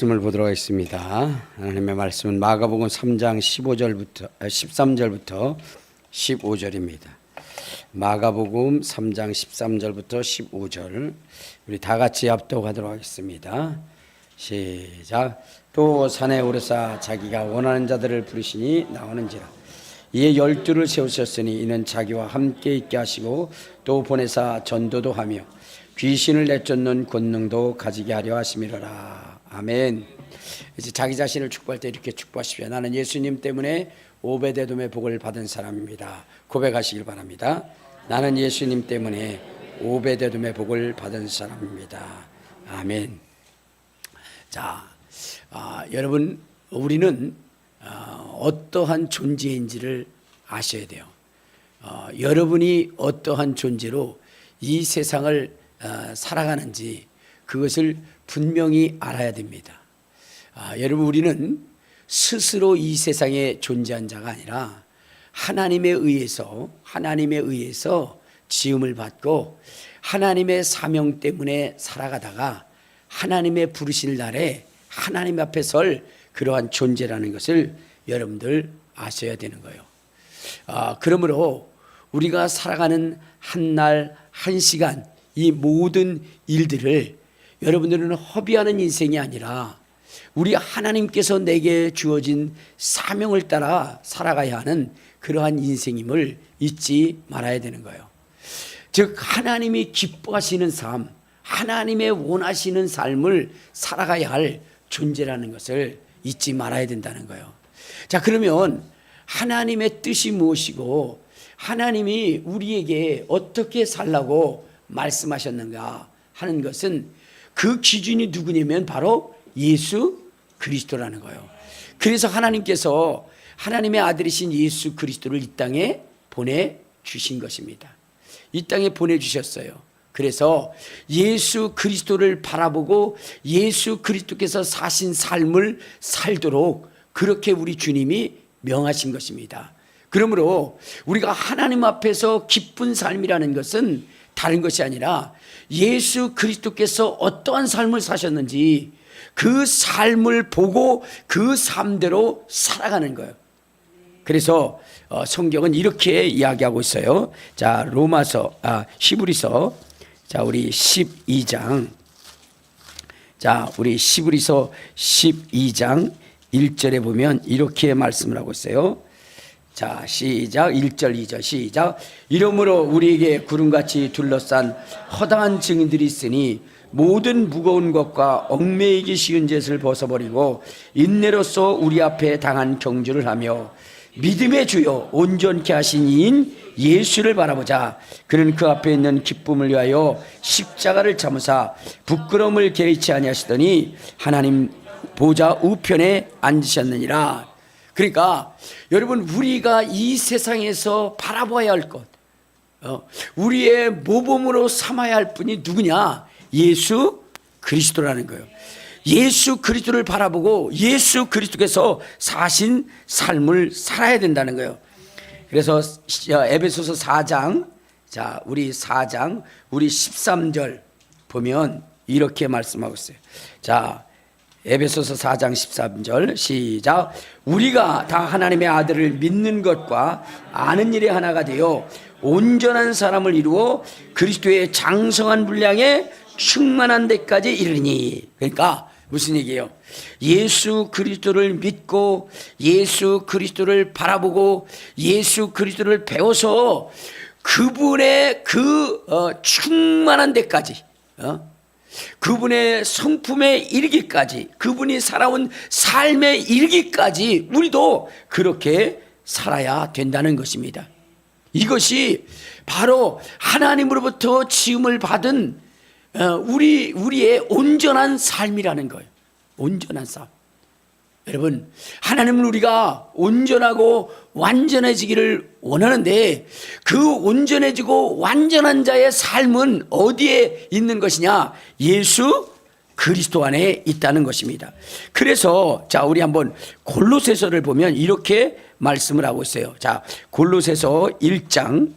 말씀을 보도록 하겠습니다. 하나님의 말씀은 마가복음 3장 13절부터 15절입니다. 마가복음 3장 13절부터 15절 우리 다 같이 합독하도록 하겠습니다. 시작. 또 산에 오르사 자기가 원하는 자들을 부르시니 나오는지라. 이에 12를 세우셨으니 이는 자기와 함께 있게 하시고 또 보내사 전도도 하며 귀신을 내쫓는 권능도 가지게 하려 하심이로라. 아멘. 이제 자기 자신을 축복할 때 이렇게 축복하십시오. 나는 예수님 때문에 오베데돔의 복을 받은 사람입니다. 고백하시길 바랍니다. 나는 예수님 때문에 오베데돔의 복을 받은 사람입니다. 아멘. 자, 여러분, 우리는 어떠한 존재인지를 아셔야 돼요. 여러분이 어떠한 존재로 이 세상을 살아가는지 그것을 분명히 알아야 됩니다. 여러분, 우리는 스스로 이 세상에 존재한 자가 아니라 하나님에 의해서 지음을 받고 하나님의 사명 때문에 살아가다가 하나님의 부르실 날에 하나님 앞에 설 그러한 존재라는 것을 여러분들 아셔야 되는 거예요. 그러므로 우리가 살아가는 한 날, 한 시간, 이 모든 일들을 여러분들은 허비하는 인생이 아니라 우리 하나님께서 내게 주어진 사명을 따라 살아가야 하는 그러한 인생임을 잊지 말아야 되는 거예요. 즉 하나님이 기뻐하시는 삶, 하나님의 원하시는 삶을 살아가야 할 존재라는 것을 잊지 말아야 된다는 거예요. 자, 그러면 하나님의 뜻이 무엇이고 하나님이 우리에게 어떻게 살라고 말씀하셨는가 하는 것은 그 기준이 누구냐면 바로 예수 그리스도라는 거예요. 그래서 하나님께서 하나님의 아들이신 예수 그리스도를 이 땅에 보내주신 것입니다. 이 땅에 보내주셨어요. 그래서 예수 그리스도를 바라보고 예수 그리스도께서 사신 삶을 살도록 그렇게 우리 주님이 명하신 것입니다. 그러므로 우리가 하나님 앞에서 기쁜 삶이라는 것은 다른 것이 아니라 예수 그리스도께서 어떠한 삶을 사셨는지 그 삶을 보고 그 삶대로 살아가는 거예요. 그래서 성경은 이렇게 이야기하고 있어요. 자, 히브리서, 자, 우리 12장, 자, 우리 히브리서 12장 1절에 보면 이렇게 말씀을 하고 있어요. 자, 시작. 1절 2절 시작. 이러므로 우리에게 구름같이 둘러싼 허다한 증인들이 있으니 모든 무거운 것과 얽매이기 쉬운 죄를 벗어버리고 인내로써 우리 앞에 당한 경주를 하며 믿음의 주요 온전케 하신 이인 예수를 바라보자. 그는 그 앞에 있는 기쁨을 위하여 십자가를 참으사 부끄러움을 개의치 아니하시더니 하나님 보좌 우편에 앉으셨느니라. 그러니까 여러분, 우리가 이 세상에서 바라봐야 할 것, 우리의 모범으로 삼아야 할 분이 누구냐? 예수 그리스도라는 거예요. 예수 그리스도를 바라보고 예수 그리스도께서 사신 삶을 살아야 된다는 거예요. 그래서 에베소서 4장, 자, 우리 4장, 우리 13절 보면 이렇게 말씀하고 있어요. 자, 에베소서 4장 13절 시작. 우리가 다 하나님의 아들을 믿는 것과 아는 일에 하나가 되어 온전한 사람을 이루어 그리스도의 장성한 분량에 충만한 데까지 이르니. 그러니까 무슨 얘기예요? 예수 그리스도를 믿고 예수 그리스도를 바라보고 예수 그리스도를 배워서 그분의 충만한 데까지, 그분의 성품에 이르기까지, 그분이 살아온 삶에 이르기까지 우리도 그렇게 살아야 된다는 것입니다. 이것이 바로 하나님으로부터 지음을 받은 우리의 온전한 삶이라는 거예요. 온전한 삶. 여러분, 하나님은 우리가 온전하고 완전해지기를 원하는데 그 온전해지고 완전한 자의 삶은 어디에 있는 것이냐? 예수 그리스도 안에 있다는 것입니다. 그래서 자, 우리 한번 골로새서를 보면 이렇게 말씀을 하고 있어요. 자, 골로새서 1장,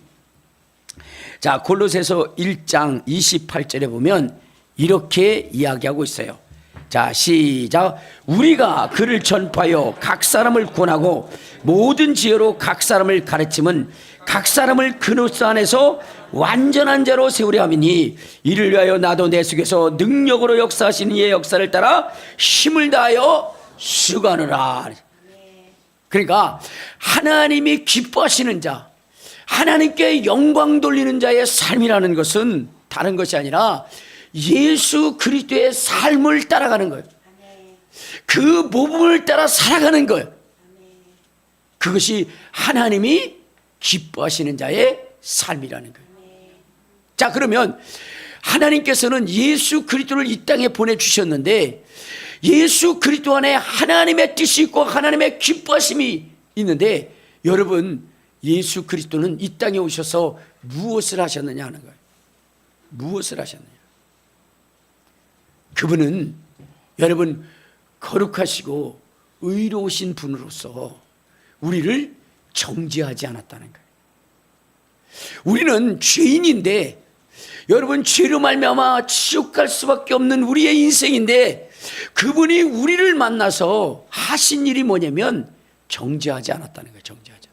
자, 골로새서 1장 28절에 보면 이렇게 이야기하고 있어요. 자, 시작. 우리가 그를 전파하여 각 사람을 권하고 모든 지혜로 각 사람을 가르침은 각 사람을 그리스도 안에서 완전한 자로 세우려 함이니 이를 위하여 나도 내 속에서 능력으로 역사하시는 이의 역사를 따라 힘을 다하여 수고하노라. 그러니까 하나님이 기뻐하시는 자, 하나님께 영광 돌리는 자의 삶이라는 것은 다른 것이 아니라 예수 그리스도의 삶을 따라가는 거예요. 그 모범을 따라 살아가는 거예요. 그것이 하나님이 기뻐하시는 자의 삶이라는 거예요. 자, 그러면 하나님께서는 예수 그리스도를 이 땅에 보내주셨는데 예수 그리스도 안에 하나님의 뜻이 있고 하나님의 기뻐하심이 있는데, 여러분 예수 그리스도는 이 땅에 오셔서 무엇을 하셨느냐 하는 거예요. 무엇을 하셨느냐. 그분은 여러분 거룩하시고 의로우신 분으로서 우리를 정죄하지 않았다는 거예요. 우리는 죄인인데, 여러분 죄로 말미암아 지옥 갈 수밖에 없는 우리의 인생인데 그분이 우리를 만나서 하신 일이 뭐냐면 정죄하지 않았다는 거예요. 정죄하지.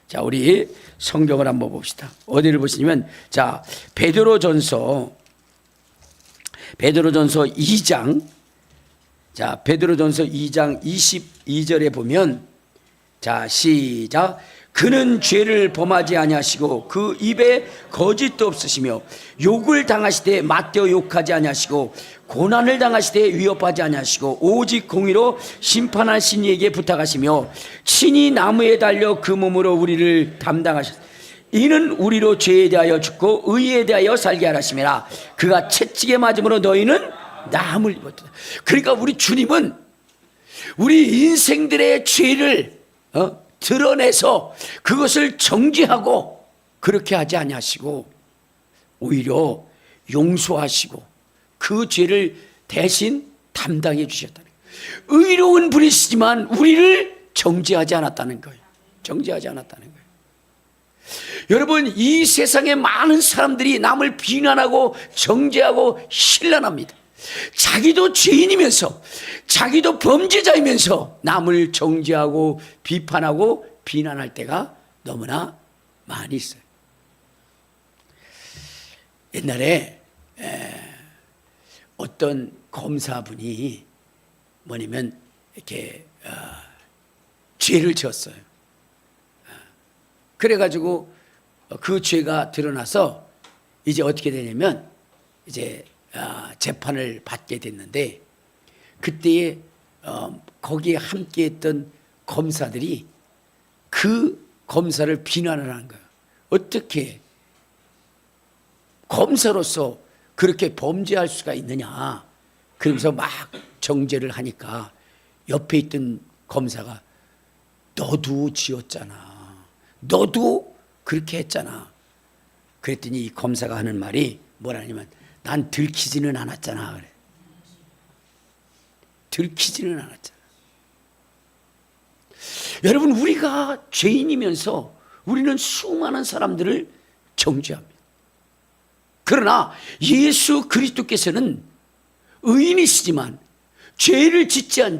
자, 우리 성경을 한번 봅시다. 어디를 보시냐면, 자, 베드로전서 2장, 자, 베드로전서 2장 22절에 보면, 자, 시작. 그는 죄를 범하지 아니하시고 그 입에 거짓도 없으시며 욕을 당하시되 맞대어 욕하지 아니하시고 고난을 당하시되 위협하지 아니하시고 오직 공의로 심판하신 이에게 부탁하시며 친히 나무에 달려 그 몸으로 우리를 담당하셨습니다. 이는 우리로 죄에 대하여 죽고 의에 대하여 살게 하라심이라. 그가 채찍에 맞음으로 너희는 나음을 입었다. 그러니까 우리 주님은 우리 인생들의 죄를 드러내서 그것을 정죄하고 그렇게 하지 아니하시고 오히려 용서하시고 그 죄를 대신 담당해 주셨다는 거예요. 의로운 분이시지만 우리를 정죄하지 않았다는 거예요. 정죄하지 않았다는 거예요. 여러분, 이 세상에 많은 사람들이 남을 비난하고 정죄하고 신란합니다. 자기도 죄인이면서 자기도 범죄자이면서 남을 정죄하고 비판하고 비난할 때가 너무나 많이 있어요. 옛날에 어떤 검사분이 뭐냐면 이렇게 죄를 지었어요. 그래가지고 그 죄가 드러나서 이제 어떻게 되냐면 이제 재판을 받게 됐는데, 그때에 거기에 함께했던 검사들이 그 검사를 비난을 한 거예요. 어떻게 검사로서 그렇게 범죄할 수가 있느냐. 그러면서 막 정죄를 하니까 옆에 있던 검사가 너도 지었잖아. 너도 그렇게 했잖아. 그랬더니 이 검사가 하는 말이 뭐라냐면 난 들키지는 않았잖아. 그래. 들키지는 않았잖아. 여러분, 우리가 죄인이면서 우리는 수많은 사람들을 정죄합니다. 그러나 예수 그리스도께서는 의인이시지만 죄를 짓지는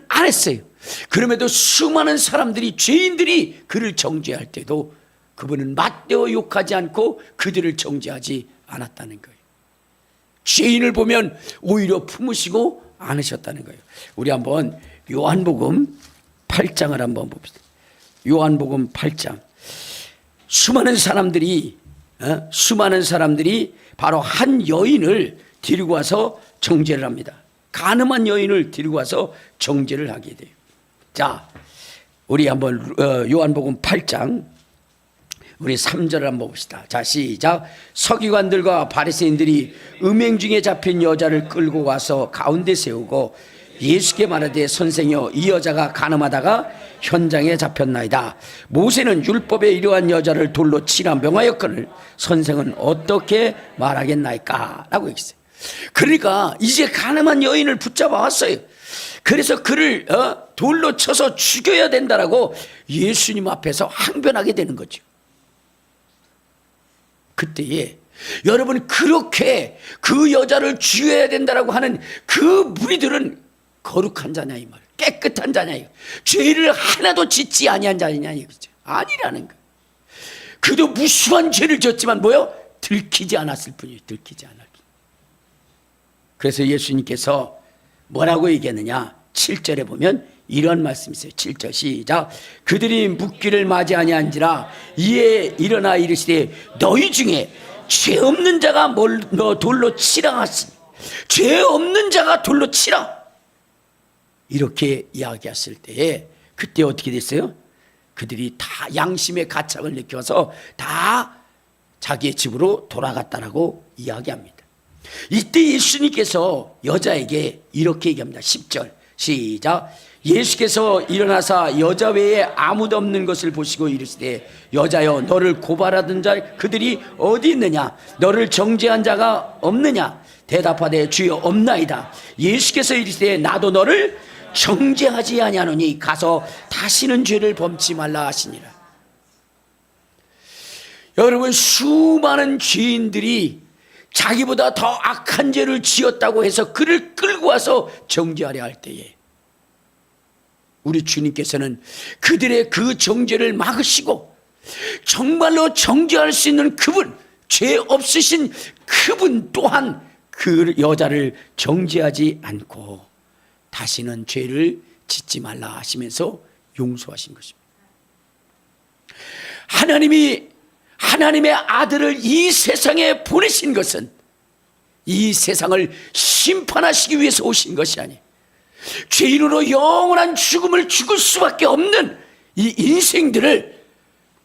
않았어요. 그럼에도 수많은 사람들이, 죄인들이 그를 정죄할 때도 그분은 맞대어 욕하지 않고 그들을 정죄하지 않았다는 거예요. 죄인을 보면 오히려 품으시고 않으셨다는 거예요. 우리 한번 요한복음 8장을 한번 봅시다. 요한복음 8장. 수많은 사람들이 바로 한 여인을 데리고 와서 정죄를 합니다. 간음한 여인을 데리고 와서 정죄를 하게 돼요. 자, 우리 한번 요한복음 8장 우리 3절을 한번 봅시다. 자, 시작. 서기관들과 바리새인들이 음행 중에 잡힌 여자를 끌고 와서 가운데 세우고 예수께 말하되 선생이여, 이 여자가 간음하다가 현장에 잡혔나이다. 모세는 율법에 이러한 여자를 돌로 치라 명하였거늘 선생은 어떻게 말하겠나이까? 라고 얘기했어요. 그러니까 이제 간음한 여인을 붙잡아 왔어요. 그래서 그를 돌로 쳐서 죽여야 된다라고 예수님 앞에서 항변하게 되는 거죠. 그때에 여러분, 그렇게 그 여자를 죽여야 된다라고 하는 그 무리들은 거룩한 자냐 이 말, 깨끗한 자냐 이거, 죄를 하나도 짓지 아니한 자냐 이거죠. 아니라는 거. 그도 무수한 죄를 졌지만 뭐요? 들키지 않았을 뿐이에요. 들키지 않았을 뿐. 그래서 예수님께서 뭐라고 얘기했느냐? 7절에 보면 이런 말씀이 있어요. 7절 시작. 그들이 묻기를 맞이 아니한지라 이에 일어나 이르시되 너희 중에 죄 없는 자가 너 돌로 치라 하시니, 죄 없는 자가 돌로 치라, 이렇게 이야기했을 때에 그때 어떻게 됐어요? 그들이 다 양심의 가책을 느껴서 다 자기의 집으로 돌아갔다라고 이야기합니다. 이때 예수님께서 여자에게 이렇게 얘기합니다. 10절 시작. 예수께서 일어나사 여자 외에 아무도 없는 것을 보시고 이르시되 여자여, 너를 고발하던 자 그들이 어디 있느냐? 너를 정죄한 자가 없느냐? 대답하되 주여 없나이다. 예수께서 이르시되 나도 너를 정죄하지 아니하노니 가서 다시는 죄를 범치 말라 하시니라. 여러분, 수많은 죄인들이 자기보다 더 악한 죄를 지었다고 해서 그를 끌고 와서 정죄하려 할 때에 우리 주님께서는 그들의 그 정죄를 막으시고 정말로 정죄할 수 있는 그분, 죄 없으신 그분 또한 그 여자를 정죄하지 않고 다시는 죄를 짓지 말라 하시면서 용서하신 것입니다. 하나님이 하나님의 아들을 이 세상에 보내신 것은 이 세상을 심판하시기 위해서 오신 것이 아니에요. 죄인으로 영원한 죽음을 죽을 수밖에 없는 이 인생들을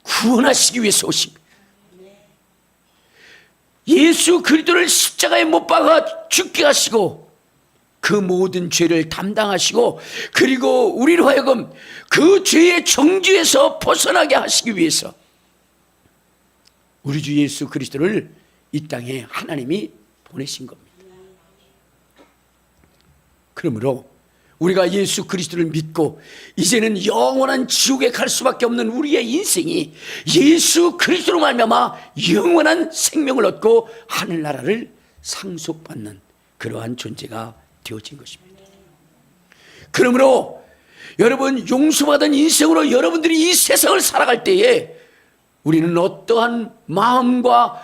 구원하시기 위해서 오신 거예요. 예수 그리스도를 십자가에 못 박아 죽게 하시고 그 모든 죄를 담당하시고, 그리고 우리로 하여금 그 죄의 정죄에서 벗어나게 하시기 위해서 우리 주 예수 그리스도를 이 땅에 하나님이 보내신 겁니다. 그러므로 우리가 예수 그리스도를 믿고 이제는 영원한 지옥에 갈 수밖에 없는 우리의 인생이 예수 그리스도로 말미암아 영원한 생명을 얻고 하늘나라를 상속받는 그러한 존재가 되어진 것입니다. 그러므로 여러분, 용서받은 인생으로 여러분들이 이 세상을 살아갈 때에 우리는 어떠한 마음과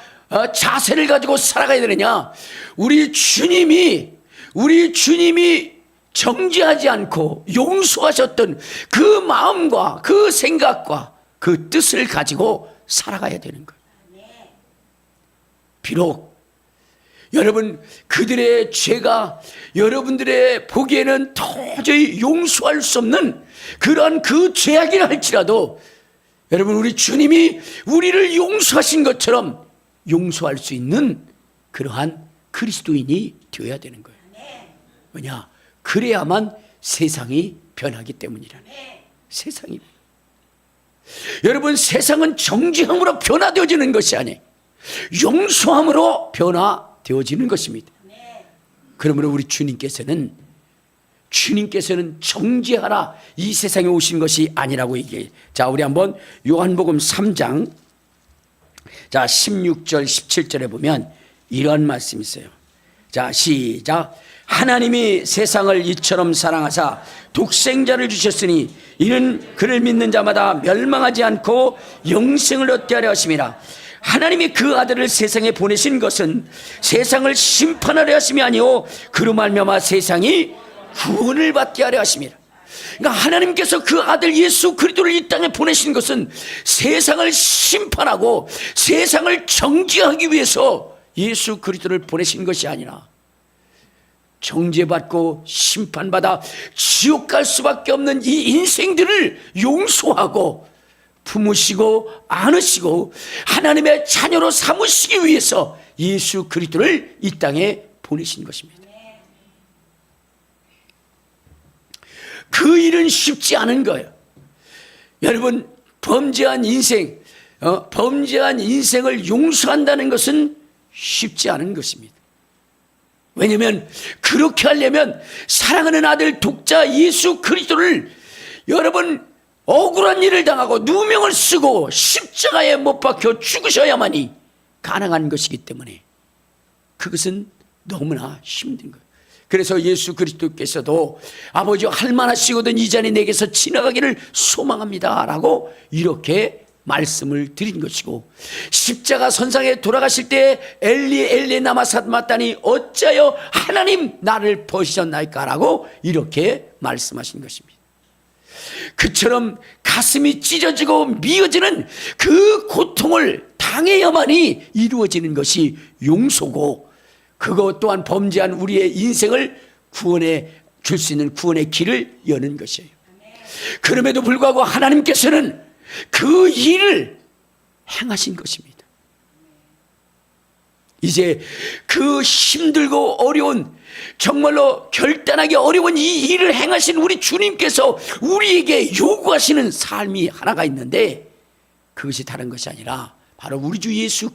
자세를 가지고 살아가야 되느냐? 우리 주님이 정죄하지 않고 용서하셨던 그 마음과 그 생각과 그 뜻을 가지고 살아가야 되는 거예요. 비록 여러분, 그들의 죄가 여러분들의 보기에는 도저히 용서할 수 없는 그러한 그 죄악이라 할지라도 여러분, 우리 주님이 우리를 용서하신 것처럼 용서할 수 있는 그러한 그리스도인이 되어야 되는 거예요. 왜냐? 그래야만 세상이 변하기 때문이라는 거예요. 세상이. 여러분, 세상은 정죄함으로 변화되어지는 것이 아니에요. 용서함으로 변화되어지는 것입니다. 그러므로 우리 주님께서는 정죄하라 이 세상에 오신 것이 아니라고 얘기해요. 자, 우리 한번 요한복음 3장 16절 17절에 보면 이런 말씀이 있어요. 자, 시작. 하나님이 세상을 이처럼 사랑하사 독생자를 주셨으니 이는 그를 믿는 자마다 멸망하지 않고 영생을 얻게 하려 하심이라. 하나님이 그 아들을 세상에 보내신 것은 세상을 심판하려 하심이 아니오 그로 말미암아 세상이 구원을 받게 하려 하심이라. 그러니까 하나님께서 그 아들 예수 그리스도를 이 땅에 보내신 것은 세상을 심판하고 세상을 정죄하기 위해서 예수 그리스도를 보내신 것이 아니라 정죄받고 심판받아 지옥 갈 수밖에 없는 이 인생들을 용서하고 품으시고 안으시고 하나님의 자녀로 삼으시기 위해서 예수 그리스도를 이 땅에 보내신 것입니다. 그 일은 쉽지 않은 거예요. 여러분, 범죄한 인생을 용서한다는 것은 쉽지 않은 것입니다. 왜냐하면 그렇게 하려면 사랑하는 아들 독자 예수 그리스도를 여러분 억울한 일을 당하고 누명을 쓰고 십자가에 못 박혀 죽으셔야만이 가능한 것이기 때문에 그것은 너무나 힘든 거예요. 그래서 예수 그리스도께서도 아버지 할 만하시거든 이 잔이 내게서 지나가기를 소망합니다 라고 이렇게 말씀을 드린 것이고, 십자가 선상에 돌아가실 때 엘리 엘리 라마 sabachthani 어찌하여 하나님 나를 버리셨나이까 라고 이렇게 말씀하신 것입니다. 그처럼 가슴이 찢어지고 미어지는 그 고통을 당해야만이 이루어지는 것이 용서고, 그것 또한 범죄한 우리의 인생을 구원해 줄 수 있는 구원의 길을 여는 것이에요. 그럼에도 불구하고 하나님께서는 그 일을 행하신 것입니다. 이제 그 힘들고 어려운, 정말로 결단하기 어려운 이 일을 행하신 우리 주님께서 우리에게 요구하시는 삶이 하나가 있는데, 그것이 다른 것이 아니라 바로 우리 주 예수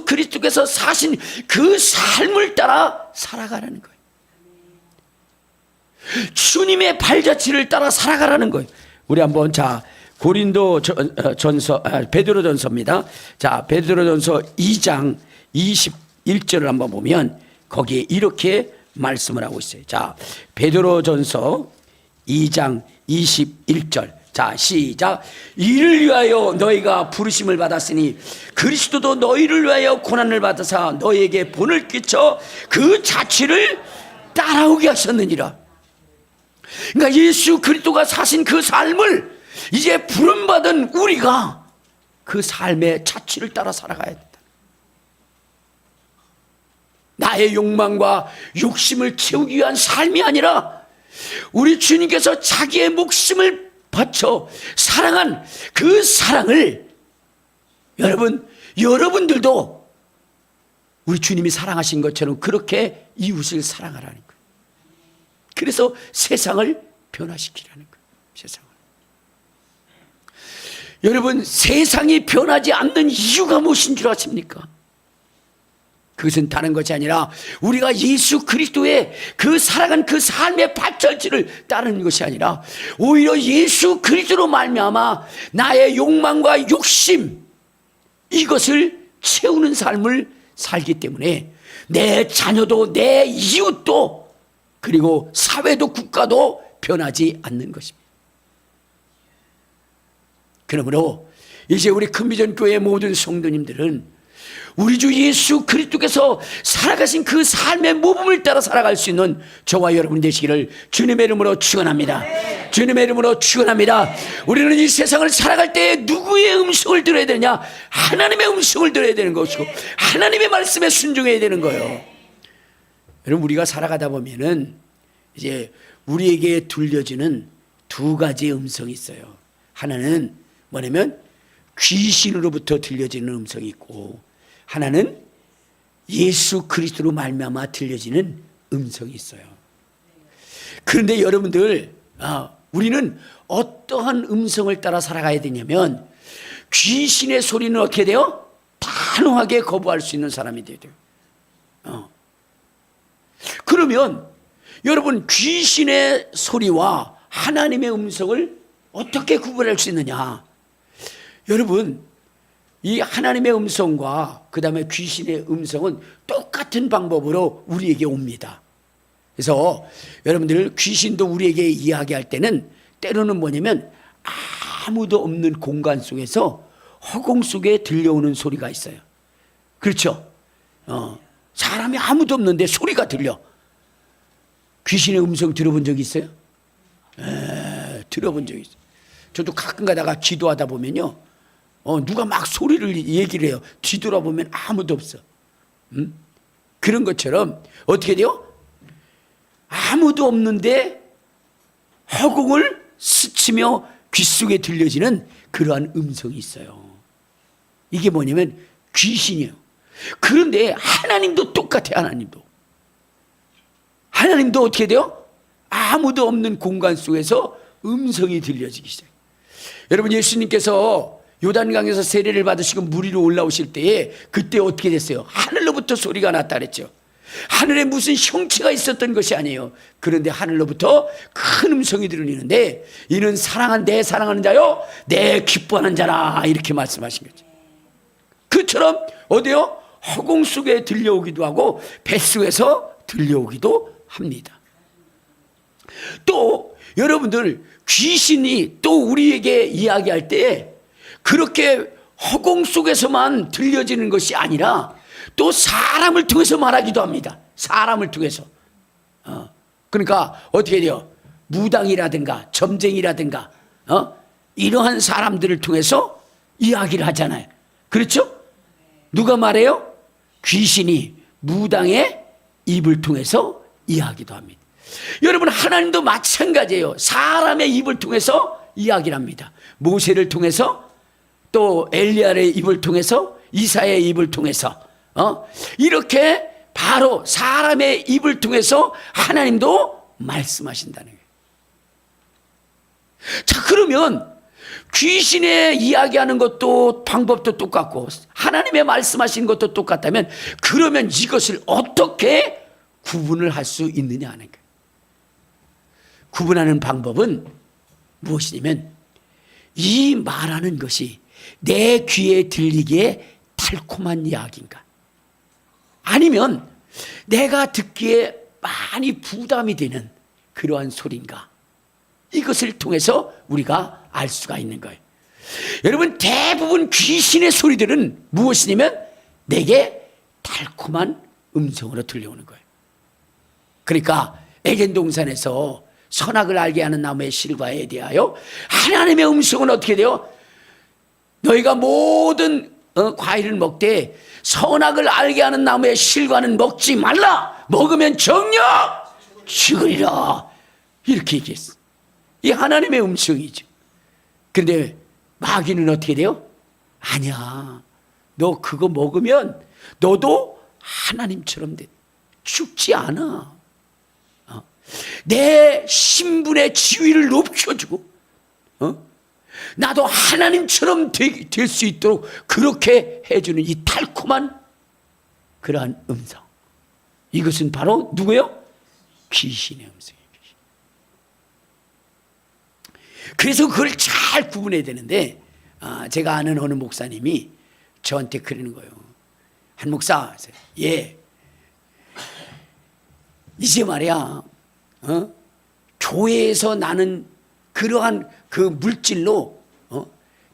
그리스도께서 사신 그 삶을 따라 살아가라는 거예요. 주님의 발자취를 따라 살아가라는 거예요. 우리 한번 베드로전서입니다. 베드로전서 2장 21절을 한번 보면 거기에 이렇게 말씀을 하고 있어요. 베드로전서 2장 21절. 시작. 이를 위하여 너희가 부르심을 받았으니 그리스도도 너희를 위하여 고난을 받으사 너희에게 본을 끼쳐 그 자취를 따라오게 하셨느니라. 그러니까 예수 그리스도가 사신 그 삶을 이제 부름받은 우리가 그 삶의 자취를 따라 살아가야 된다. 나의 욕망과 욕심을 채우기 위한 삶이 아니라 우리 주님께서 자기의 목숨을 바쳐 사랑한 그 사랑을 여러분들도 우리 주님이 사랑하신 것처럼 그렇게 이웃을 사랑하라는 거예요. 그래서 세상을 변화시키라는 거예요. 세상을. 여러분, 세상이 변하지 않는 이유가 무엇인 줄 아십니까? 그것은 다른 것이 아니라 우리가 예수 그리스도의 그 살아간 그 삶의 발자취를 따르는 것이 아니라 오히려 예수 그리스도로 말미암아 나의 욕망과 욕심, 이것을 채우는 삶을 살기 때문에 내 자녀도 내 이웃도 그리고 사회도 국가도 변하지 않는 것입니다. 그러므로 이제 우리 큰비전 교회 모든 성도님들은 우리 주 예수 그리스도께서 살아가신 그 삶의 모범을 따라 살아갈 수 있는 저와 여러분 되시기를 주님의 이름으로 축원합니다. 주님의 이름으로 축원합니다. 우리는 이 세상을 살아갈 때 누구의 음성을 들어야 되냐? 하나님의 음성을 들어야 되는 것이고 하나님의 말씀에 순종해야 되는 거예요. 여러분, 우리가 살아가다 보면은 이제 우리에게 들려지는 두 가지의 음성이 있어요. 하나는 뭐냐면 귀신으로부터 들려지는 음성이 있고, 하나는 예수 그리스도로 말미암아 들려지는 음성이 있어요. 그런데 여러분들, 우리는 어떠한 음성을 따라 살아가야 되냐면 귀신의 소리는 어떻게 돼요? 단호하게 거부할 수 있는 사람이 돼야 돼요. 그러면 여러분, 귀신의 소리와 하나님의 음성을 어떻게 구분할 수 있느냐? 여러분, 이 하나님의 음성과 그 다음에 귀신의 음성은 똑같은 방법으로 우리에게 옵니다. 그래서 여러분들, 귀신도 우리에게 이야기할 때는 때로는 뭐냐면 아무도 없는 공간 속에서 허공 속에 들려오는 소리가 있어요. 그렇죠? 사람이 아무도 없는데 소리가 들려. 귀신의 음성 들어본 적 있어요? 들어본 적 있어요. 저도 가끔 가다가 기도하다 보면요, 누가 막 소리를 얘기를 해요. 뒤돌아보면 아무도 없어. 그런 것처럼 어떻게 돼요? 아무도 없는데 허공을 스치며 귓속에 들려지는 그러한 음성이 있어요. 이게 뭐냐면 귀신이에요. 그런데 하나님도 똑같아요. 하나님도 어떻게 돼요? 아무도 없는 공간 속에서 음성이 들려지기 시작해요. 여러분, 예수님께서 요단강에서 세례를 받으시고 물 위로 올라오실 때에 그때 어떻게 됐어요? 하늘로부터 소리가 났다 그랬죠. 하늘에 무슨 형체가 있었던 것이 아니에요. 그런데 하늘로부터 큰 음성이 들리는데 이는 내 사랑하는 자요 내 기뻐하는 자라, 이렇게 말씀하신 거죠. 그처럼 어디요? 허공 속에 들려오기도 하고 뱃속에서 들려오기도 합니다. 또 여러분들, 귀신이 또 우리에게 이야기할 때 그렇게 허공 속에서만 들려지는 것이 아니라 또 사람을 통해서 말하기도 합니다. 사람을 통해서. 그러니까 어떻게 돼요? 무당이라든가 점쟁이라든가 이러한 사람들을 통해서 이야기를 하잖아요. 그렇죠? 누가 말해요? 귀신이 무당의 입을 통해서 이야기도 합니다. 여러분, 하나님도 마찬가지예요. 사람의 입을 통해서 이야기를 합니다. 모세를 통해서, 또 엘리야의 입을 통해서, 이사야의 입을 통해서 이렇게 바로 사람의 입을 통해서 하나님도 말씀하신다는 거예요. 자, 그러면 귀신의 이야기하는 것도 방법도 똑같고 하나님의 말씀하신 것도 똑같다면, 그러면 이것을 어떻게 구분을 할 수 있느냐 하는 거예요. 구분하는 방법은 무엇이냐면, 이 말하는 것이 내 귀에 들리기에 달콤한 이야기인가, 아니면 내가 듣기에 많이 부담이 되는 그러한 소리인가, 이것을 통해서 우리가 알 수가 있는 거예요. 여러분, 대부분 귀신의 소리들은 무엇이냐면 내게 달콤한 음성으로 들려오는 거예요. 그러니까 에덴 동산에서 선악을 알게 하는 나무의 실과에 대하여 하나님의 음성은 어떻게 돼요? 너희가 모든 과일을 먹되 선악을 알게 하는 나무의 실과는 먹지 말라. 먹으면 정녕 죽으리라. 이렇게 얘기했어. 이 하나님의 음성이죠. 그런데 마귀는 어떻게 돼요? 아니야, 너 그거 먹으면 너도 하나님처럼 돼. 죽지 않아. 내 신분의 지위를 높여주고 나도 하나님처럼 될 수 있도록 그렇게 해주는 이 달콤한 그러한 음성, 이것은 바로 누구예요? 귀신의 음성이에요. 그래서 그걸 잘 구분해야 되는데, 제가 아는 어느 목사님이 저한테 그러는 거예요. 한 목사, 예, 이제 말이야 교회에서 나는 그러한 그 물질로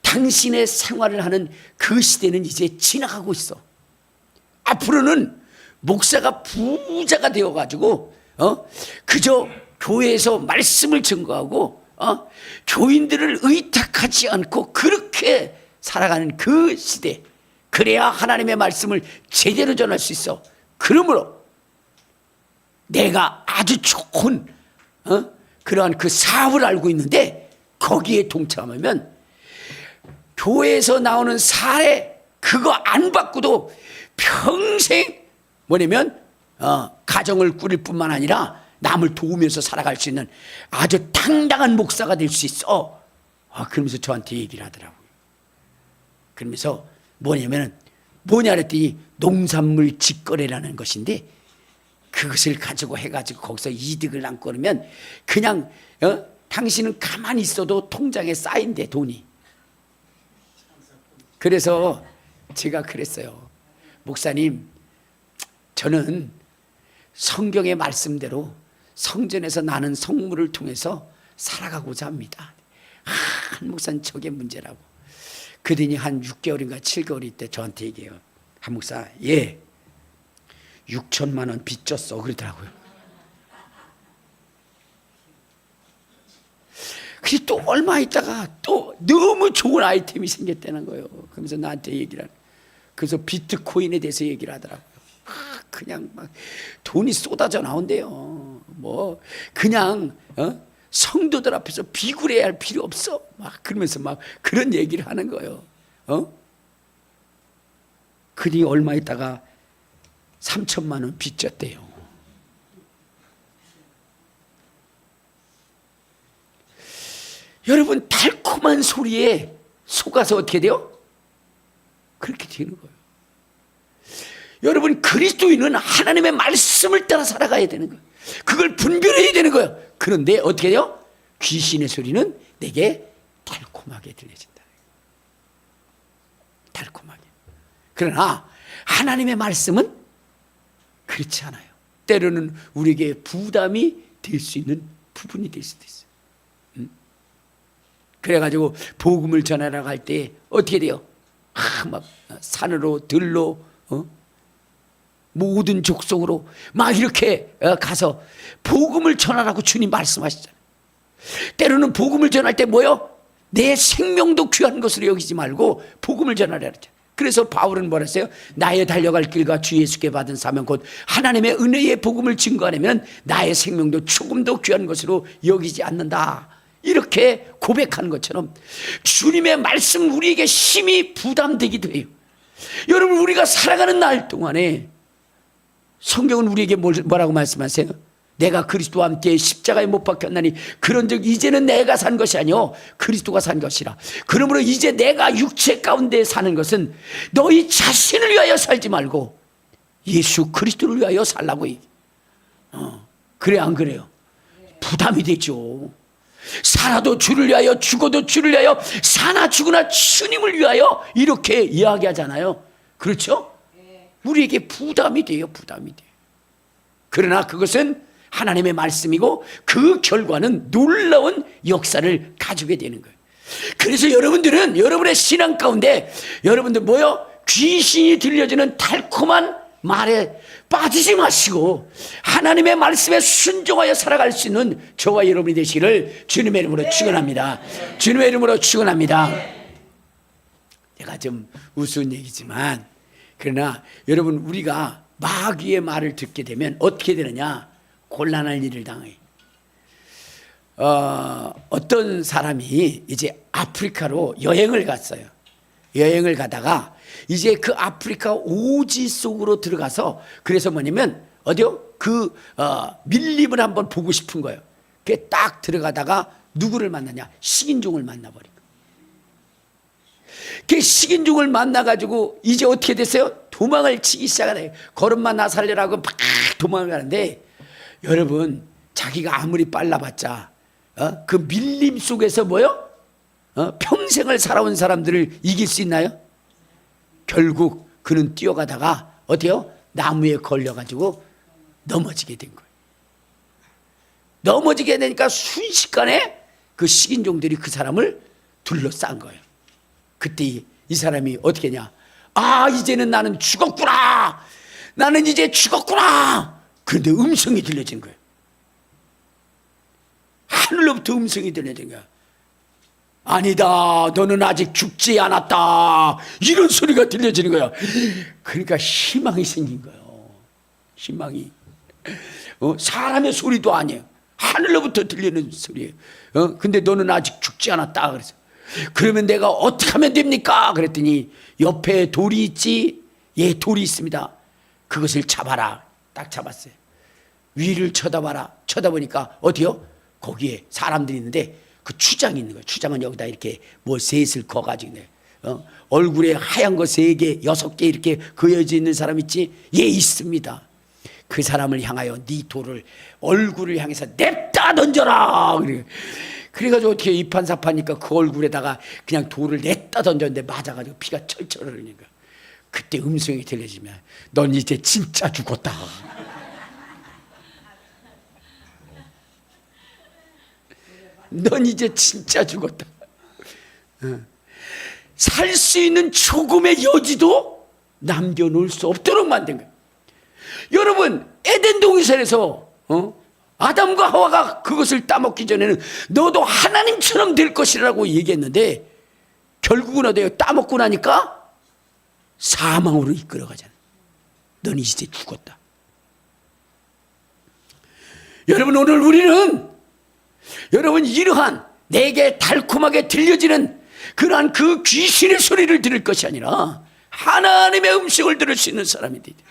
당신의 생활을 하는 그 시대는 이제 지나가고 있어. 앞으로는 목사가 부자가 되어가지고 그저 교회에서 말씀을 증거하고 교인들을 의탁하지 않고 그렇게 살아가는 그 시대, 그래야 하나님의 말씀을 제대로 전할 수 있어. 그러므로 내가 아주 좋은 그러한 그 사업을 알고 있는데 거기에 동참하면 교회에서 나오는 사례 그거 안 받고도 평생 뭐냐면 가정을 꾸릴 뿐만 아니라 남을 도우면서 살아갈 수 있는 아주 당당한 목사가 될 수 있어. 그러면서 저한테 얘기를 하더라고요. 그러면서 뭐냐 그랬더니 농산물 직거래라는 것인데, 그것을 가지고 해가지고 거기서 이득을 남고 그러면 그냥 당신은 가만히 있어도 통장에 쌓인대, 돈이. 그래서 제가 그랬어요. 목사님, 저는 성경의 말씀대로 성전에서 나는 성물을 통해서 살아가고자 합니다. 한 목사는 저게 문제라고. 그러더니 한 6개월인가 7개월일 때 저한테 얘기해요. 한 목사, 예, 6천만 원 빚졌어 그러더라고요. 그래서 또 얼마 있다가 또 너무 좋은 아이템이 생겼다는 거예요. 그러면서 나한테 얘기를 하는. 그래서 비트코인에 대해서 얘기를 하더라고요. 그냥 막 돈이 쏟아져 나온대요. 뭐 그냥 성도들 앞에서 비굴해야 할 필요 없어. 막 그러면서 막 그런 얘기를 하는 거예요. 그니 얼마 있다가 3천만 원 빚졌대요. 여러분, 달콤한 소리에 속아서 어떻게 돼요? 그렇게 되는 거예요. 여러분, 그리스도인은 하나님의 말씀을 따라 살아가야 되는 거예요. 그걸 분별해야 되는 거예요. 그런데 어떻게 돼요? 귀신의 소리는 내게 달콤하게 들려진다. 달콤하게. 그러나 하나님의 말씀은 그렇지 않아요. 때로는 우리에게 부담이 될 수 있는 부분이 될 수도 있어요. 그래가지고 복음을 전하러 갈 때 어떻게 돼요? 막 산으로 들로 모든 족속으로 막 이렇게 가서 복음을 전하라고 주님 말씀하시잖아요. 때로는 복음을 전할 때 뭐요? 내 생명도 귀한 것으로 여기지 말고 복음을 전하라 그랬죠. 그래서 바울은 뭐라 했어요? 나의 달려갈 길과 주 예수께 받은 사명 곧 하나님의 은혜의 복음을 증거하려면 나의 생명도 조금도 귀한 것으로 여기지 않는다. 이렇게 고백하는 것처럼 주님의 말씀 우리에게 심히 부담되기도 해요. 여러분, 우리가 살아가는 날 동안에 성경은 우리에게 뭐라고 말씀하세요? 내가 그리스도와 함께 십자가에 못 박혔나니 그런즉 이제는 내가 산 것이 아니요 그리스도가 산 것이라. 그러므로 이제 내가 육체 가운데 사는 것은 너희 자신을 위하여 살지 말고 예수 그리스도를 위하여 살라고. 그래 안 그래요? 부담이 되죠. 살아도 주를 위하여 죽어도 주를 위하여 사나 죽으나 주님을 위하여 이렇게 이야기하잖아요. 그렇죠? 우리에게 부담이 돼요. 부담이 돼요. 그러나 그것은 하나님의 말씀이고 그 결과는 놀라운 역사를 가지게 되는 거예요. 그래서 여러분들은 여러분의 신앙 가운데 여러분들 뭐요? 귀신이 들려주는 달콤한 말에 빠지지 마시고 하나님의 말씀에 순종하여 살아갈 수 있는 저와 여러분이 되시기를 주님의 이름으로 축원합니다. 주님의 이름으로 축원합니다. 내가 좀 우스운 얘기지만 그러나 여러분, 우리가 마귀의 말을 듣게 되면 어떻게 되느냐? 곤란한 일을 당해요. 어떤 사람이 이제 아프리카로 여행을 갔어요. 여행을 가다가 이제 그 아프리카 오지 속으로 들어가서 그래서 뭐냐면 어디요? 그 밀림을 한번 보고 싶은 거예요. 그게 딱 들어가다가 누구를 만나냐? 식인종을 만나버린 거예요. 그 식인종을 만나가지고 이제 어떻게 됐어요? 도망을 치기 시작하네. 걸음만 나 살려라고 막 도망을 가는데 여러분, 자기가 아무리 빨라봤자 그 밀림 속에서 뭐요? 평생을 살아온 사람들을 이길 수 있나요? 결국 그는 뛰어가다가 어때요? 나무에 걸려가지고 넘어지게 된 거예요. 넘어지게 되니까 순식간에 그 식인종들이 그 사람을 둘러싼 거예요. 그때 이 사람이 어떻게 했냐? 아, 이제는 나는 죽었구나. 나는 이제 죽었구나. 그런데 음성이 들려진 거예요. 하늘로부터 음성이 들려진 거야. 아니다, 너는 아직 죽지 않았다. 이런 소리가 들려지는 거야. 그러니까 희망이 생긴 거예요. 희망이. 사람의 소리도 아니에요. 하늘로부터 들리는 소리예요. 근데 너는 아직 죽지 않았다. 그래서 그러면 내가 어떻게 하면 됩니까? 그랬더니 옆에 돌이 있지. 예, 돌이 있습니다. 그것을 잡아라. 딱 잡았어요. 위를 쳐다봐라. 쳐다보니까 어디요? 거기에 사람들이 있는데 그 추장이 있는 거예요. 추장은 여기다 이렇게 뭐 셋을 그어가지고 얼굴에 하얀 거 3개, 6개 이렇게 그어져 있는 사람 있지? 예, 있습니다. 그 사람을 향하여 네 돌을 얼굴을 향해서 냅다 던져라. 그래가지고 어떻게 이판사파니까 그 얼굴에다가 그냥 돌을 냈다 던졌는데 맞아가지고 피가 철철 흐르니까 그때 음성이 들려지면 넌 이제 진짜 죽었다. 넌 이제 진짜 죽었다. 살 수 있는 조금의 여지도 남겨놓을 수 없도록 만든 거예요. 여러분, 에덴 동산에서 아담과 하와가 그것을 따먹기 전에는 너도 하나님처럼 될 것이라고 얘기했는데 결국은 어때요? 따먹고 나니까 사망으로 이끌어가잖아요. 넌 이제 죽었다. 여러분, 오늘 우리는 여러분 이러한 내게 달콤하게 들려지는 그러한 그 귀신의 소리를 들을 것이 아니라 하나님의 음성을 들을 수 있는 사람이 되야 돼요.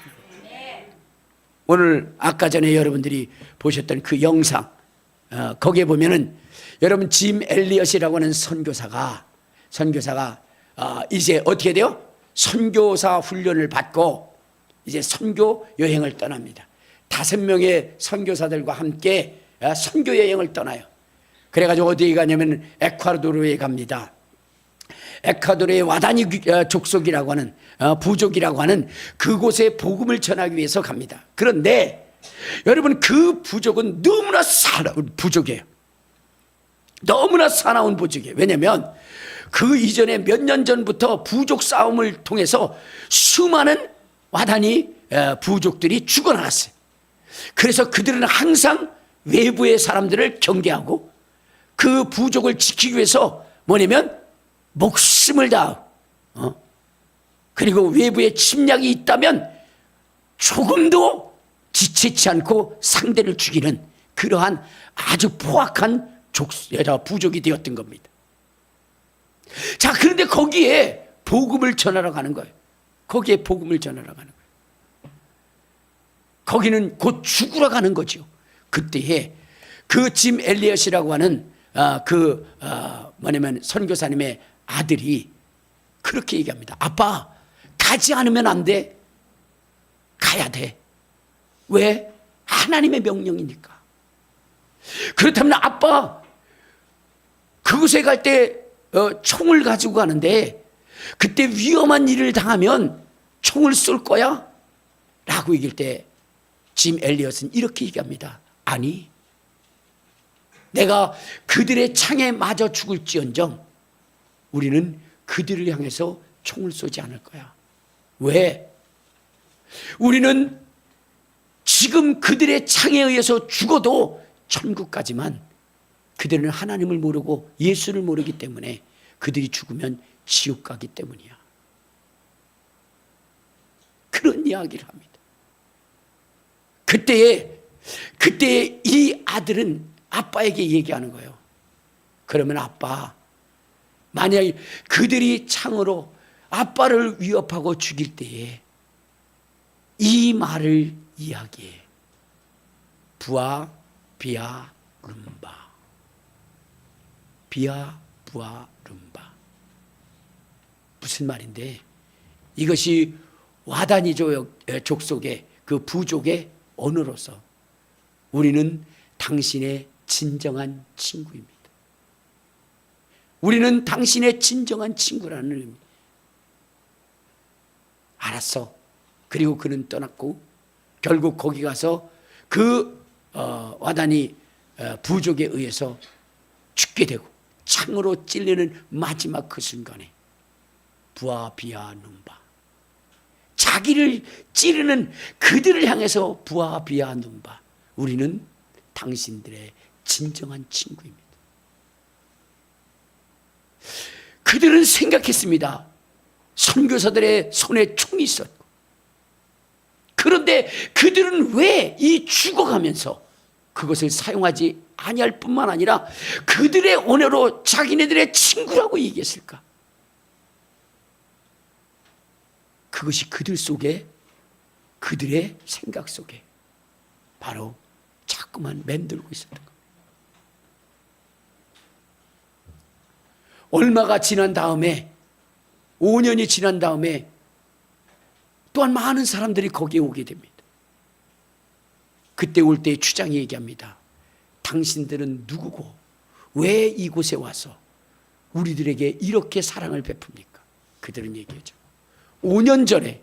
오늘 아까 전에 여러분들이 보셨던 그 영상 거기에 보면은 여러분 짐 엘리엇이라고 하는 선교사가 이제 어떻게 돼요? 선교사 훈련을 받고 이제 선교 여행을 떠납니다. 5명의 선교사들과 함께 선교 여행을 떠나요. 그래가지고 어디에 가냐면 에콰도르에 갑니다. 에콰도르의 와다니 족속이라고 하는 부족이라고 하는 그곳에 복음을 전하기 위해서 갑니다. 그런데 여러분, 그 부족은 너무나 사나운 부족이에요. 너무나 사나운 부족이에요. 왜냐하면 그 이전에 몇 년 전부터 부족 싸움을 통해서 수많은 와다니 부족들이 죽어나갔어요. 그래서 그들은 항상 외부의 사람들을 경계하고 그 부족을 지키기 위해서 뭐냐면 목숨을 다하고 그리고 외부의 침략이 있다면 조금도 지체치 않고 상대를 죽이는 그러한 아주 포악한 부족이 되었던 겁니다. 자, 그런데 거기에 복음을 전하러 가는 거예요. 거기에 복음을 전하러 가는 거예요. 거기는 곧 죽으러 가는 거죠. 그때에 그 짐 엘리엇이라고 하는 선교사님의 아들이 그렇게 얘기합니다. 아빠, 가지 않으면 안 돼. 가야 돼. 왜? 하나님의 명령이니까. 그렇다면 아빠, 그곳에 갈 때 총을 가지고 가는데 그때 위험한 일을 당하면 총을 쏠 거야? 라고 얘기할 때 짐 엘리엇은 이렇게 얘기합니다. 아니, 내가 그들의 창에 맞아 죽을지언정 우리는 그들을 향해서 총을 쏘지 않을 거야. 왜? 우리는 지금 그들의 창에 의해서 죽어도 천국 가지만 그들은 하나님을 모르고 예수를 모르기 때문에 그들이 죽으면 지옥 가기 때문이야. 그런 이야기를 합니다. 그때에 이 아들은 아빠에게 얘기하는 거예요. 그러면 아빠, 만약에 그들이 창으로 아빠를 위협하고 죽일 때에 이 말을 이야기해. 부아 비아 룸바. 비아 부아 룸바. 무슨 말인데, 이것이 와다니 족속의 그 부족의 언어로서 우리는 당신의 진정한 친구입니다. 우리는 당신의 진정한 친구라는 의미. 알았어. 그리고 그는 떠났고 결국 거기 가서 그 와다니 부족에 의해서 죽게 되고 창으로 찔리는 마지막 그 순간에 부아 비아 눈바, 자기를 찌르는 그들을 향해서 부아 비아 눈바, 우리는 당신들의 진정한 친구입니다. 그들은 생각했습니다. 선교사들의 손에 총이 있었고, 그런데 그들은 왜 이 죽어가면서 그것을 사용하지 아니할 뿐만 아니라 그들의 언어로 자기네들의 친구라고 얘기했을까? 그것이 그들 속에, 그들의 생각 속에 바로 자꾸만 맴돌고 있었던 겁니다. 얼마가 지난 다음에, 5년이 지난 다음에 또한 많은 사람들이 거기에 오게 됩니다. 그때 올 때 주장이 얘기합니다. 당신들은 누구고 왜 이곳에 와서 우리들에게 이렇게 사랑을 베풉니까? 그들은 얘기하죠. 5년 전에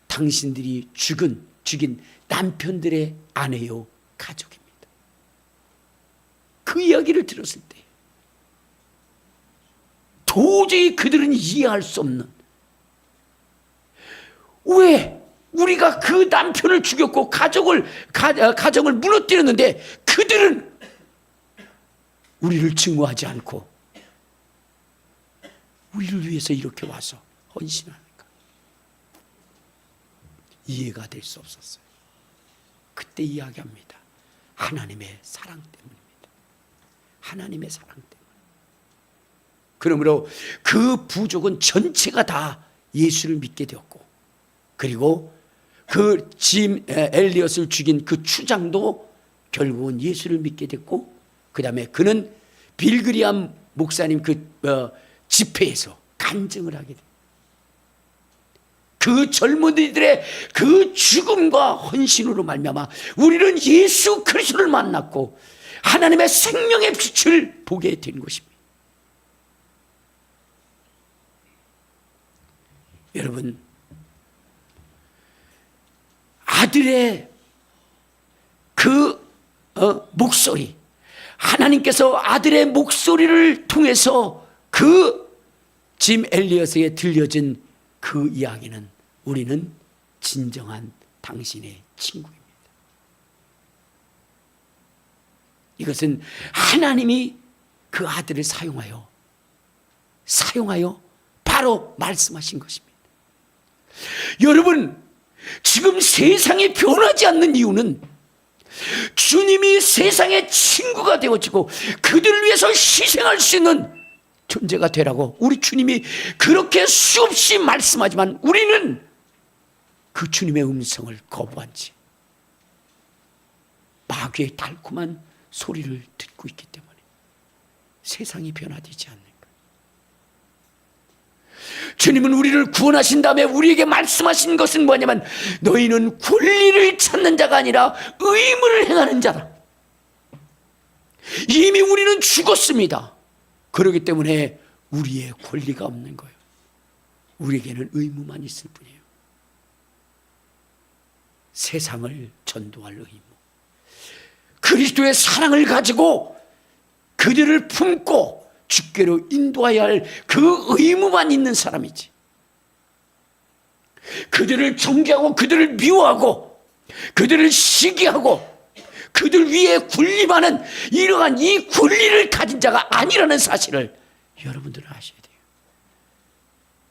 당신들이 죽인 남편들의 아내요 가족입니다. 그 이야기를 들었을 때 도저히 그들은 이해할 수 없는, 왜 우리가 그 남편을 죽였고 가정을 무너뜨렸는데 그들은 우리를 증오하지 않고 우리를 위해서 이렇게 와서 헌신하는가? 이해가 될 수 없었어요. 그때 이야기합니다. 하나님의 사랑 때문입니다. 하나님의 사랑 때문에. 그러므로 그 부족은 전체가 다 예수를 믿게 되었고, 그리고 그 짐 엘리엇을 죽인 그 추장도 결국은 예수를 믿게 됐고, 그 다음에 그는 빌그리암 목사님 집회에서 간증을 하게 됩니다. 그 젊은이들의 그 죽음과 헌신으로 말미암아 우리는 예수 그리스도를 만났고 하나님의 생명의 빛을 보게 된 것입니다. 여러분, 아들의 그 목소리, 하나님께서 아들의 목소리를 통해서 그 짐 엘리엇에게 들려진 그 이야기는 우리는 진정한 당신의 친구입니다. 이것은 하나님이 그 아들을 사용하여 바로 말씀하신 것입니다. 여러분, 지금 세상이 변하지 않는 이유는 주님이 세상의 친구가 되어지고 그들을 위해서 희생할 수 있는 존재가 되라고 우리 주님이 그렇게 수없이 말씀하지만 우리는 그 주님의 음성을 거부한 채 마귀의 달콤한 소리를 듣고 있기 때문에 세상이 변화되지 않는 거예요. 주님은 우리를 구원하신 다음에 우리에게 말씀하신 것은 뭐냐면 너희는 권리를 찾는 자가 아니라 의무를 행하는 자다. 이미 우리는 죽었습니다. 그렇기 때문에 우리의 권리가 없는 거예요. 우리에게는 의무만 있을 뿐이에요. 세상을 전도할 의무, 그리스도의 사랑을 가지고 그들을 품고 주께로 인도해야 할 그 의무만 있는 사람이지, 그들을 정죄하고 그들을 미워하고 그들을 시기하고 그들 위에 군림하는 이러한 이 권리를 가진 자가 아니라는 사실을 여러분들은 아셔야 돼요.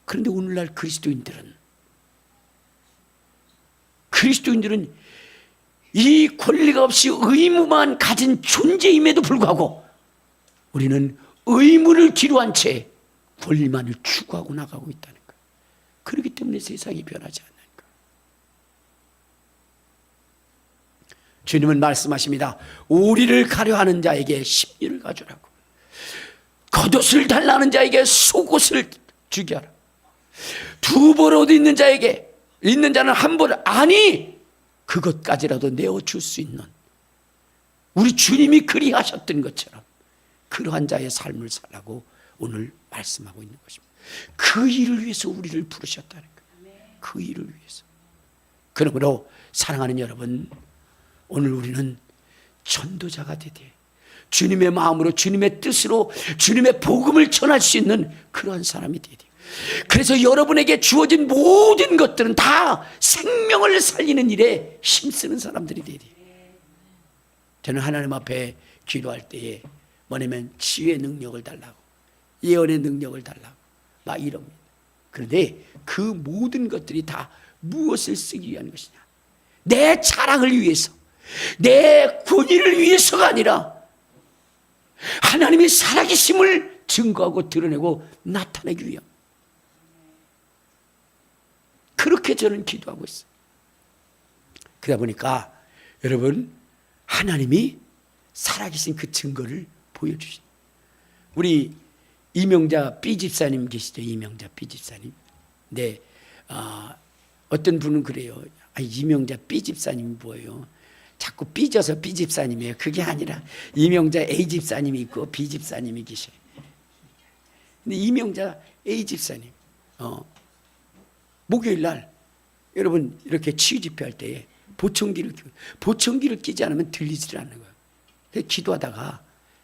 그런데 오늘날 그리스도인들은 이 권리가 없이 의무만 가진 존재임에도 불구하고 우리는 의무를 뒤로한 채 권리만을 추구하고 나가고 있다는 거예요. 그렇기 때문에 세상이 변하지 않는 거예요. 주님은 말씀하십니다. 오리를 가려하는 자에게 십리를 가져라고, 겉옷을 달라는 자에게 속옷을 주게 하라. 두 벌 옷 있는 자에게 있는 자는 한 벌, 아니 그것까지라도 내어줄 수 있는, 우리 주님이 그리하셨던 것처럼 그러한 자의 삶을 살라고 오늘 말씀하고 있는 것입니다. 그 일을 위해서 우리를 부르셨다는 거예요. 그 일을 위해서. 그러므로 사랑하는 여러분, 오늘 우리는 전도자가 되되 주님의 마음으로 주님의 뜻으로 주님의 복음을 전할 수 있는 그러한 사람이 되되, 그래서 여러분에게 주어진 모든 것들은 다 생명을 살리는 일에 힘쓰는 사람들이 되되, 저는 하나님 앞에 기도할 때에 뭐냐면 치유의 능력을 달라고, 예언의 능력을 달라고 막 이럽니다. 그런데 그 모든 것들이 다 무엇을 쓰기 위한 것이냐, 내 자랑을 위해서, 내 권위를 위해서가 아니라 하나님의 살아계심을 증거하고 드러내고 나타내기 위함. 그렇게 저는 기도하고 있어요. 그러다 보니까 여러분, 하나님이 살아계신 그 증거를 보여주신, 우리 이명자 B 집사님 계시죠? 이명자 B 집사님. 네, 어떤 분은 그래요. 이명자 B 집사님이 뭐예요? 자꾸 삐져서 B 집사님이에요. 그게 아니라 이명자 A 집사님이 있고 B 집사님이 계셔요. 근데 이명자 A 집사님, 목요일 날 여러분 이렇게 치유 집회할 때에 보청기를 끼지 않으면 들리질 않는 거예요. 그래서 기도하다가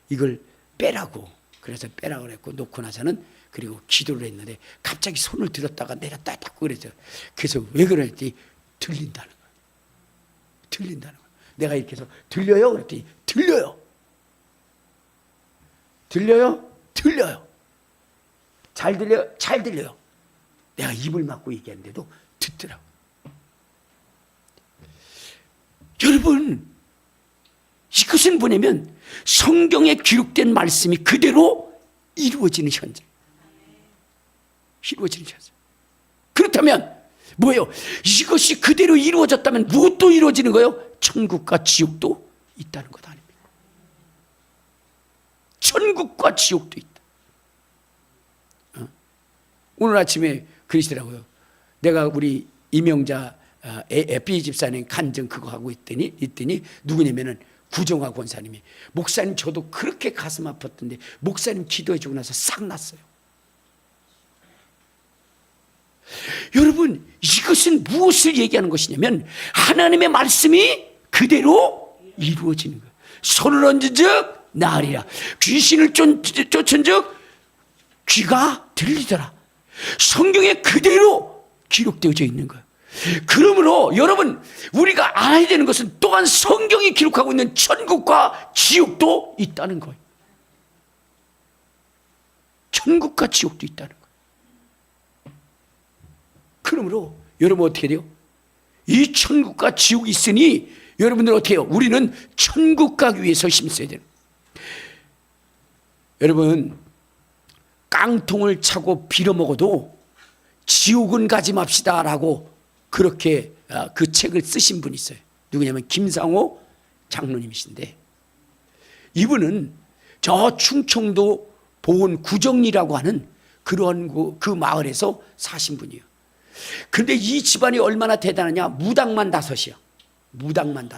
이걸 빼라고, 그래서 빼라고 그랬고 놓고 나서는 그리고 기도를 했는데 갑자기 손을 들었다가 내렸다 했고 그랬어요. 그래서 왜 그랬더니 들린다는 거예요. 들린다는 거예요. 내가 이렇게 해서 들려요? 그랬더니 들려요. 들려요? 들려요. 잘 들려요? 잘 들려요. 내가 입을 막고 얘기하는데도 듣더라고. 여러분, 이것은 뭐냐면 성경에 기록된 말씀이 그대로 이루어지는 현장. 이루어지는 현장. 그렇다면 뭐예요? 이것이 그대로 이루어졌다면 무엇도 이루어지는 거예요? 천국과 지옥도 있다는 것 아닙니까? 천국과 지옥도 있다. 오늘 아침에 그러시더라고요. 내가 우리 이명자 B 집사님 간증 그거 하고 있더니 누구냐면은 구정화 권사님이, 목사님 저도 그렇게 가슴 아팠던데 목사님 기도해 주고 나서 싹 났어요. 여러분, 이것은 무엇을 얘기하는 것이냐면 하나님의 말씀이 그대로 이루어지는 거예요. 손을 얹은 즉 나으리라. 귀신을 쫓은 즉 귀가 들리더라. 성경에 그대로 기록되어져 있는 거예요. 그러므로 여러분, 우리가 알아야 되는 것은 또한 성경이 기록하고 있는 천국과 지옥도 있다는 거예요. 천국과 지옥도 있다는 거예요. 그러므로 여러분 어떻게 돼요? 이 천국과 지옥이 있으니 여러분들 어떻게 해요? 우리는 천국 가기 위해서 힘써야 돼요. 여러분, 깡통을 차고 빌어먹어도 지옥은 가지 맙시다 라고 그렇게 그 책을 쓰신 분이 있어요. 누구냐면 김상호 장로님이신데, 이분은 저 충청도 보은 구정리라고 하는 그런 그 마을에서 사신 분이에요. 그런데 이 집안이 얼마나 대단하냐? 무당만 5이요. 무당만 5.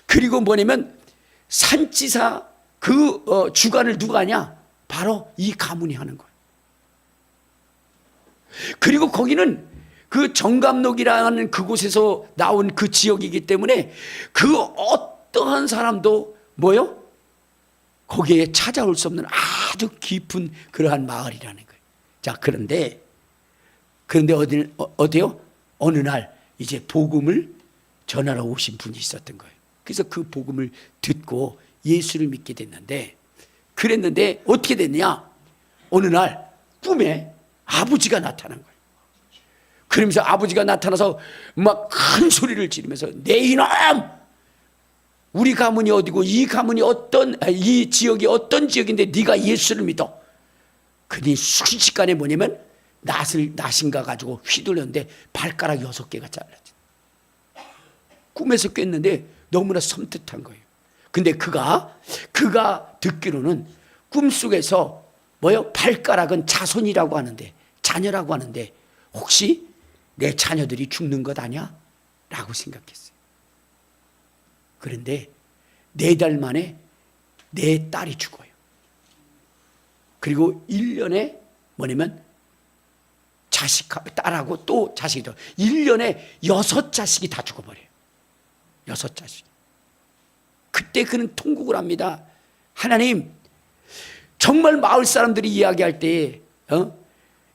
그리고 뭐냐면 산지사 그 주관을 누가 하냐? 바로 이 가문이 하는 거예요. 그리고 거기는 그 정감록이라는 그곳에서 나온 그 지역이기 때문에 그 어떠한 사람도 뭐요? 거기에 찾아올 수 없는 아주 깊은 그러한 마을이라는 거예요. 자, 그런데 어디요? 어느 날 이제 복음을 전하러 오신 분이 있었던 거예요. 그래서 그 복음을 듣고 예수를 믿게 됐는데, 그랬는데 어떻게 됐냐? 어느 날 꿈에 아버지가 나타난 거예요. 그러면서 아버지가 나타나서 막 큰 소리를 지르면서, 내 이놈! 우리 가문이 어디고 이 가문이 이 지역이 어떤 지역인데 네가 예수를 믿어. 그니 순식간에 뭐냐면 낫인가 가지고 휘둘렀는데 발가락 6개가 잘라져. 꿈에서 깼는데 너무나 섬뜩한 거예요. 근데 그가 듣기로는 꿈속에서 뭐요? 발가락은 자손이라고 하는데, 자녀라고 하는데 혹시 내 자녀들이 죽는 것 아니야? 라고 생각했어요. 그런데 4달 만에 내 딸이 죽어요. 그리고 1년에 뭐냐면 딸하고 또 자식이 더 1년에 6자식이 다 죽어버려요. 6자식. 그때 그는 통곡을 합니다. 하나님, 정말 마을 사람들이 이야기할 때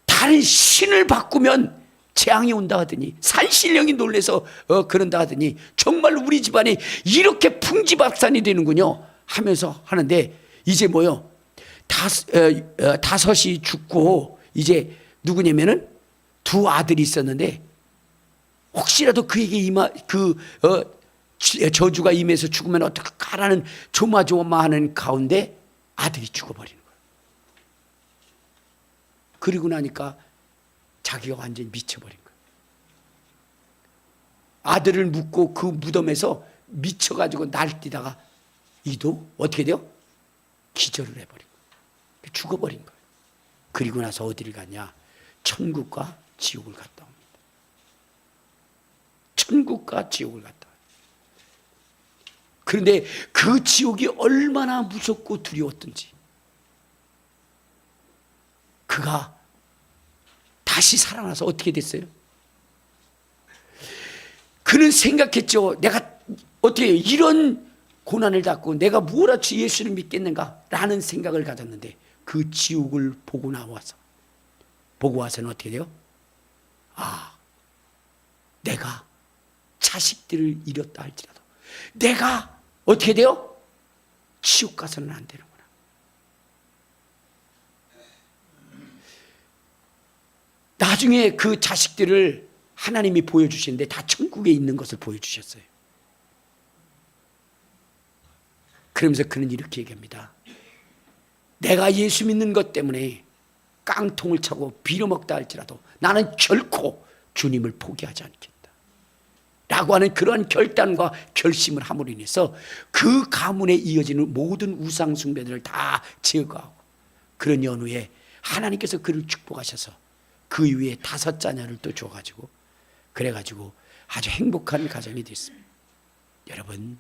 다른 신을 바꾸면 재앙이 온다 하더니, 산신령이 놀래서 그런다 하더니 정말 우리 집안이 이렇게 풍지박산이 되는군요 하면서 하는데, 이제 뭐요? 5이 죽고 이제 누구냐면은 2 아들이 있었는데, 혹시라도 그에게 저주가 임해서 죽으면 어떡하라는 조마조마하는 가운데 아들이 죽어버리는 거예요. 그리고 나니까 자기가 완전히 미쳐버린 거예요. 아들을 묻고 그 무덤에서 미쳐가지고 날뛰다가 이도 어떻게 돼요? 기절을 해버린 거예요. 죽어버린 거예요. 그리고 나서 어디를 갔냐? 천국과 지옥을 갔다 옵니다. 천국과 지옥을 갔다 옵니다. 그런데 그 지옥이 얼마나 무섭고 두려웠던지, 그가 다시 살아나서 어떻게 됐어요? 그는 생각했죠. 내가 어떻게 이런 고난을 받고 내가 뭐라치 예수를 믿겠는가 라는 생각을 가졌는데, 그 지옥을 보고 와서는 어떻게 돼요? 내가 자식들을 잃었다 할지라도 내가 어떻게 돼요? 지옥 가서는 안 되는구나. 나중에 그 자식들을 하나님이 보여주시는데 다 천국에 있는 것을 보여주셨어요. 그러면서 그는 이렇게 얘기합니다. 내가 예수 믿는 것 때문에 깡통을 차고 빌어먹다 할지라도 나는 결코 주님을 포기하지 않겠다 라고 하는 그러한 결단과 결심을 함으로 인해서 그 가문에 이어지는 모든 우상 숭배들을 다 제거하고, 그런 연후에 하나님께서 그를 축복하셔서 그 이후에 5 자녀를 또 줘가지고, 그래가지고 아주 행복한 가정이 됐습니다. 여러분,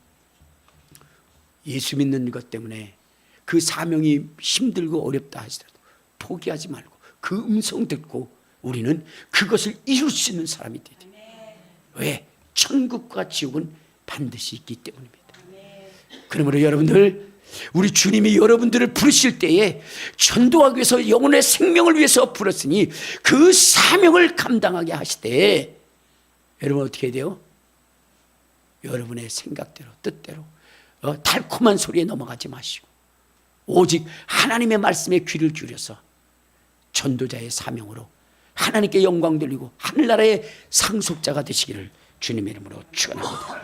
예수 믿는 것 때문에 그 사명이 힘들고 어렵다 하시더라도 포기하지 말고 그 음성 듣고 우리는 그것을 이룰 수 있는 사람이 되야 돼요. 왜? 천국과 지옥은 반드시 있기 때문입니다. 그러므로 여러분들, 우리 주님이 여러분들을 부르실 때에 전도하기 위해서 영혼의 생명을 위해서 부르시니 그 사명을 감당하게 하시되, 여러분 어떻게 해야 돼요? 여러분의 생각대로 뜻대로 달콤한 소리에 넘어가지 마시고 오직 하나님의 말씀에 귀를 기울여서 전도자의 사명으로 하나님께 영광 돌리고 하늘나라의 상속자가 되시기를 주님의 이름으로 축원합니다.